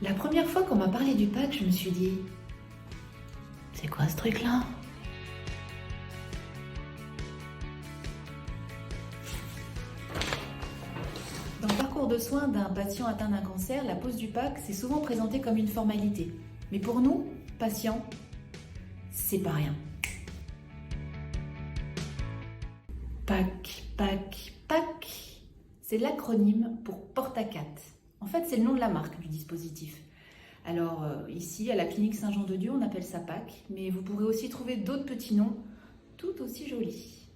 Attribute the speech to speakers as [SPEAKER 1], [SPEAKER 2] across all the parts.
[SPEAKER 1] La première fois qu'on m'a parlé du pack, je me suis dit « C'est quoi ce truc-là ?» Dans le parcours de soins d'un patient atteint d'un cancer, la pose du pack, c'est souvent présenté comme une formalité. Mais pour nous, patients, c'est pas rien. PAC, PAC, PAC, c'est l'acronyme pour Portacat. En fait, c'est le nom de la marque du dispositif. Alors ici, à la clinique Saint-Jean-de-Dieu, on appelle ça PAC, mais vous pourrez aussi trouver d'autres petits noms tout aussi jolis.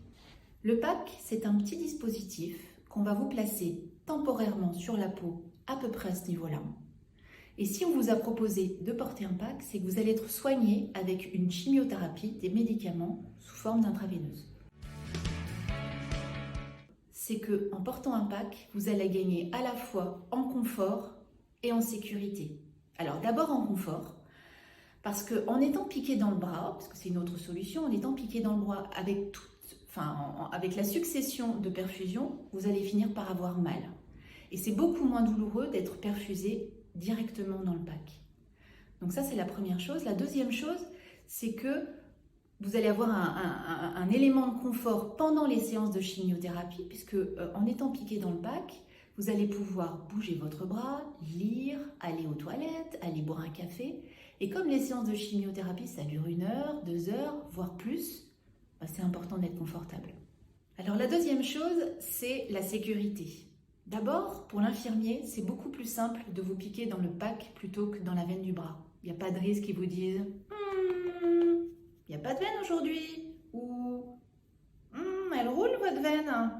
[SPEAKER 1] Le PAC, c'est un petit dispositif qu'on va vous placer temporairement sur la peau, à peu près à ce niveau-là. Et si on vous a proposé de porter un PAC, c'est que vous allez être soigné avec une chimiothérapie, des médicaments sous forme d'intraveineuse. C'est qu'en portant un PAC, vous allez gagner à la fois en confort et en sécurité. Alors d'abord en confort, parce qu'en étant piqué dans le bras, parce que c'est une autre solution, en étant piqué dans le bras avec la succession de perfusions, vous allez finir par avoir mal. Et c'est beaucoup moins douloureux d'être perfusé directement dans le PAC. Donc ça, c'est la première chose. La deuxième chose, c'est que vous allez avoir un élément de confort pendant les séances de chimiothérapie, puisque en étant piqué dans le PAC, vous allez pouvoir bouger votre bras, lire, aller aux toilettes, aller boire un café. Et comme les séances de chimiothérapie, ça dure 1 heure, 2 heures, voire plus, c'est important d'être confortable. Alors la deuxième chose, c'est la sécurité. D'abord, pour l'infirmier, c'est beaucoup plus simple de vous piquer dans le PAC plutôt que dans la veine du bras. Il n'y a pas de risque qu'ils vous disent « il n'y a pas de veine aujourd'hui » ou « elle roule votre veine ».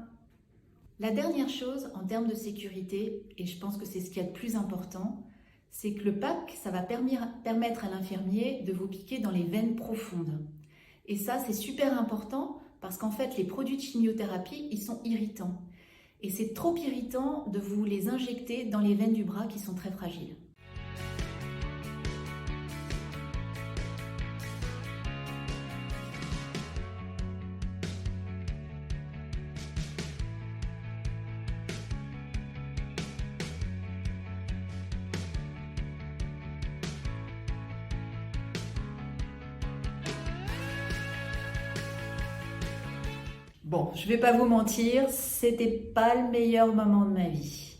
[SPEAKER 1] La dernière chose en termes de sécurité, et je pense que c'est ce qu'il y a de plus important, c'est que le PAC, ça va permettre à l'infirmier de vous piquer dans les veines profondes. Et ça, c'est super important parce qu'en fait, les produits de chimiothérapie, ils sont irritants. Et c'est trop irritant de vous les injecter dans les veines du bras qui sont très fragiles. Bon, je vais pas vous mentir, c'était pas le meilleur moment de ma vie.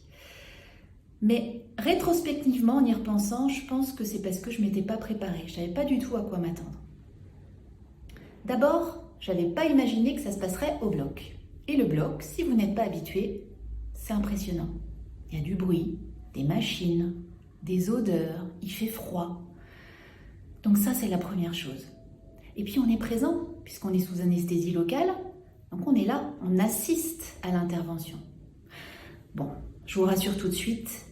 [SPEAKER 1] Mais rétrospectivement, en y repensant, je pense que c'est parce que je m'étais pas préparée. Je savais pas du tout à quoi m'attendre. D'abord, j'avais pas imaginé que ça se passerait au bloc. Et le bloc, si vous n'êtes pas habitué, c'est impressionnant. Il y a du bruit, des machines, des odeurs, il fait froid. Donc ça, c'est la première chose. Et puis on est présent, puisqu'on est sous anesthésie locale. Donc on est là, on assiste à l'intervention. Bon, je vous rassure tout de suite,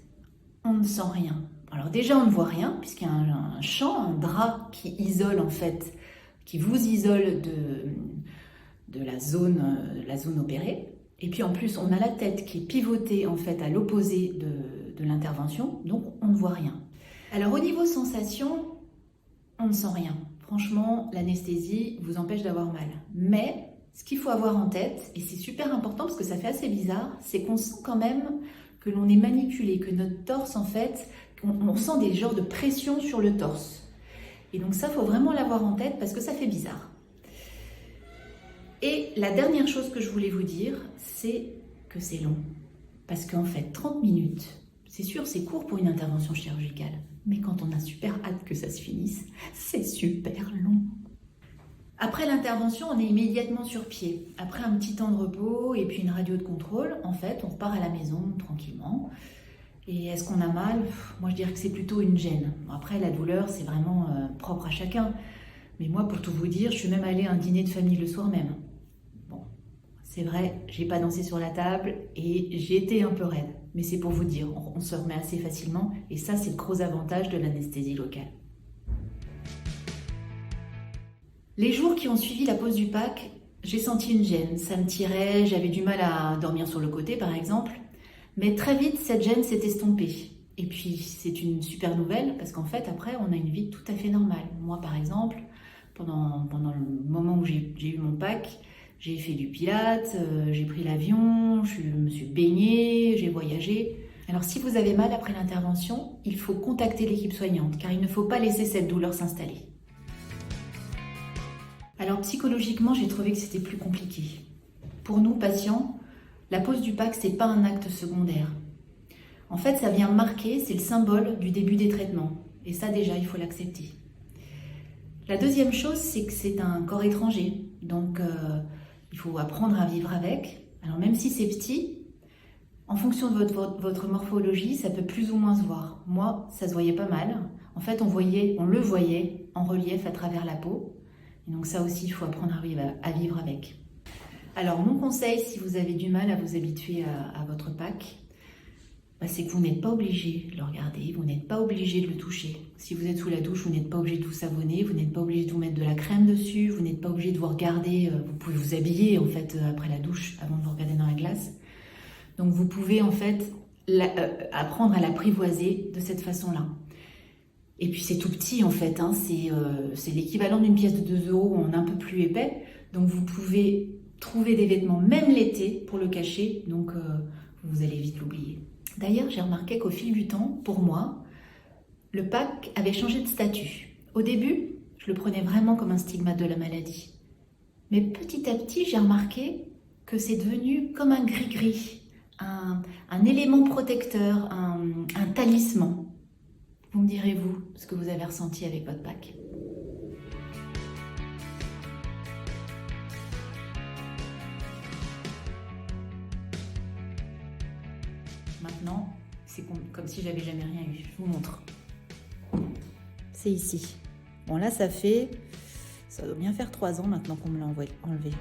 [SPEAKER 1] on ne sent rien. Alors déjà on ne voit rien, puisqu'il y a un champ, un drap qui isole en fait, qui vous isole de la zone opérée. Et puis en plus on a la tête qui est pivotée en fait à l'opposé de l'intervention, donc on ne voit rien. Alors au niveau sensation, on ne sent rien. Franchement, l'anesthésie vous empêche d'avoir mal. Mais ce qu'il faut avoir en tête, et c'est super important parce que ça fait assez bizarre, c'est qu'on sent quand même que l'on est manipulé, que notre torse en fait, on sent des genres de pression sur le torse. Et donc ça, il faut vraiment l'avoir en tête parce que ça fait bizarre. Et la dernière chose que je voulais vous dire, c'est que c'est long. Parce qu'en fait, 30 minutes, c'est sûr, c'est court pour une intervention chirurgicale. Mais quand on a super hâte que ça se finisse, c'est super long. Après l'intervention, on est immédiatement sur pied. Après un petit temps de repos et puis une radio de contrôle, en fait, on repart à la maison tranquillement. Et est-ce qu'on a mal? Moi, je dirais que c'est plutôt une gêne. Après, la douleur, c'est vraiment propre à chacun. Mais moi, pour tout vous dire, je suis même allée à un dîner de famille le soir même. Bon, c'est vrai, j'ai pas dansé sur la table et j'ai été un peu raide. Mais c'est pour vous dire, on se remet assez facilement. Et ça, c'est le gros avantage de l'anesthésie locale. Les jours qui ont suivi la pose du PAC, j'ai senti une gêne. Ça me tirait, j'avais du mal à dormir sur le côté par exemple. Mais très vite, cette gêne s'est estompée. Et puis, c'est une super nouvelle parce qu'en fait, après, on a une vie tout à fait normale. Moi, par exemple, pendant le moment où j'ai eu mon PAC, j'ai fait du pilates, j'ai pris l'avion, je me suis baignée, j'ai voyagé. Alors si vous avez mal après l'intervention, il faut contacter l'équipe soignante car il ne faut pas laisser cette douleur s'installer. Alors psychologiquement, j'ai trouvé que c'était plus compliqué. Pour nous, patients, la pose du PAC, c'est pas un acte secondaire. En fait, ça vient marquer, c'est le symbole du début des traitements. Et ça déjà, il faut l'accepter. La deuxième chose, c'est que c'est un corps étranger. Donc, il faut apprendre à vivre avec. Alors même si c'est petit, en fonction de votre morphologie, ça peut plus ou moins se voir. Moi, ça se voyait pas mal. En fait, on le voyait en relief à travers la peau. Et donc ça aussi, il faut apprendre à vivre avec. Alors mon conseil, si vous avez du mal à vous habituer à votre PAC, c'est que vous n'êtes pas obligé de le regarder, vous n'êtes pas obligé de le toucher. Si vous êtes sous la douche, vous n'êtes pas obligé de vous savonner, vous n'êtes pas obligé de vous mettre de la crème dessus, vous n'êtes pas obligé de vous regarder, vous pouvez vous habiller en fait après la douche avant de vous regarder dans la glace. Donc vous pouvez en fait apprendre à l'apprivoiser de cette façon-là. Et puis c'est tout petit en fait, hein, c'est l'équivalent d'une pièce de 2 € en un peu plus épais. Donc vous pouvez trouver des vêtements, même l'été, pour le cacher, donc vous allez vite l'oublier. D'ailleurs, j'ai remarqué qu'au fil du temps, pour moi, le PAC avait changé de statut. Au début, je le prenais vraiment comme un stigmate de la maladie. Mais petit à petit, j'ai remarqué que c'est devenu comme un gris-gris, un élément protecteur, un talisman. Vous me direz, vous, ce que vous avez ressenti avec votre PAC. Maintenant, c'est comme si j'avais jamais rien eu. Je vous montre. C'est ici. Bon là, ça doit bien faire 3 ans maintenant qu'on me l'a enlevé.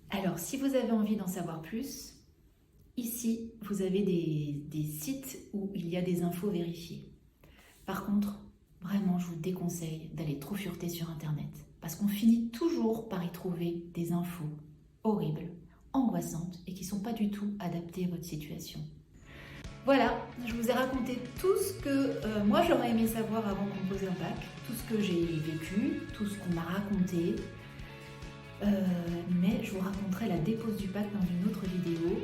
[SPEAKER 1] Alors, si vous avez envie d'en savoir plus, ici, vous avez des sites où il y a des infos vérifiées. Par contre, vraiment, je vous déconseille d'aller trop fureter sur Internet parce qu'on finit toujours par y trouver des infos horribles, angoissantes et qui ne sont pas du tout adaptées à votre situation. Voilà, je vous ai raconté tout ce que moi j'aurais aimé savoir avant qu'on me pose un PAC, tout ce que j'ai vécu, tout ce qu'on m'a raconté. Mais je vous raconterai la dépose du PAC dans une autre vidéo.